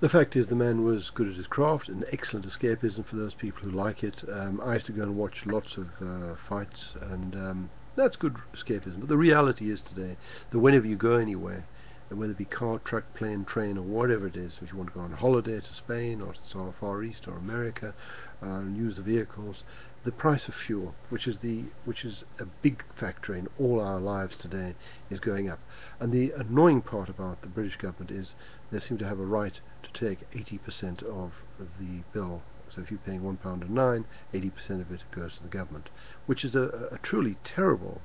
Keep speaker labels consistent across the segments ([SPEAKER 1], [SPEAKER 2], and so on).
[SPEAKER 1] The fact is, the man was good at his craft, an excellent escapism for those people who like it. I used to go and watch lots of fights, and that's good escapism. But the reality is today that whenever you go anywhere, whether it be car, truck, plane, train, or whatever it is, if you want to go on holiday to Spain or to Far East or America, and use the vehicles, the price of fuel, which is a big factor in all our lives today, is going up. And the annoying part about the British government is they seem to have a right to take 80% of the bill. So if you're paying £1.09, 80% of it goes to the government, which is a truly terrible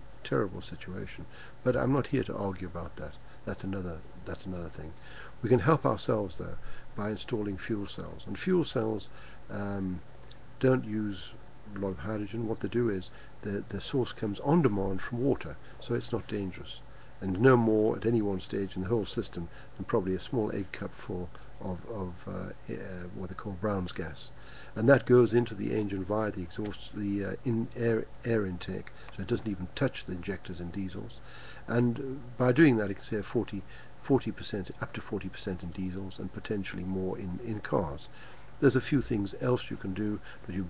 [SPEAKER 1] situation. But I'm not here to argue about that. That's another thing. We can help ourselves though by installing fuel cells, and fuel cells don't use a lot of hydrogen. What they do is the source comes on demand from water, so it's not dangerous, and no more at any one stage in the whole system than probably a small egg cup full of what they call Brown's gas, and that goes into the engine via the exhaust, the air intake, so it doesn't even touch the injectors in diesels. And by doing that, it can save 40% up to 40% in diesels, and potentially more in cars. There's a few things else you can do, but you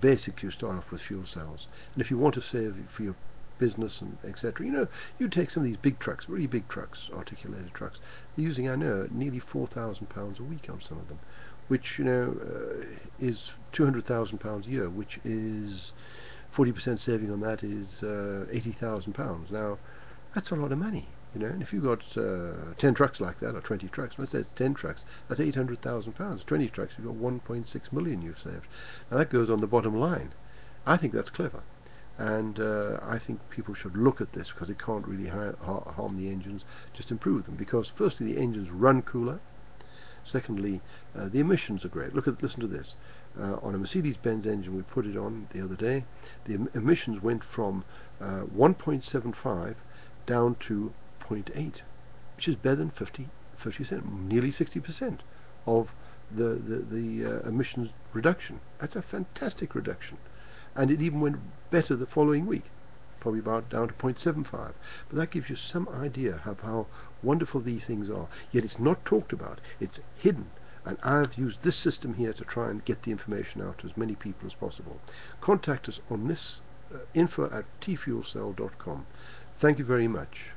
[SPEAKER 1] start off with fuel cells. And if you want to save for your business and etc., you take some of these big trucks, really big trucks, articulated trucks. They're using, I know, nearly £4,000 a week on some of them, which is £200,000 a year, which is 40% saving on that is £80,000. Now, that's a lot of money. And if you've got 10 trucks like that, or 20 trucks, let's say it's 10 trucks, that's £800,000. 20 trucks, you've got 1.6 million you've saved. Now that goes on the bottom line. I think that's clever, and I think people should look at this, because it can't really harm the engines, just improve them. Because firstly, the engines run cooler. Secondly, the emissions are great. Listen to this. On a Mercedes-Benz engine, we put it on the other day, the emissions went from 1.75 down to 0.8, which is better than 50%, nearly 60% of the emissions reduction. That's a fantastic reduction, and it even went better the following week, probably about down to 0.75. But that gives you some idea of how wonderful these things are. Yet it's not talked about; it's hidden. And I've used this system here to try and get the information out to as many people as possible. Contact us on this info@tfuelcell.com. Thank you very much.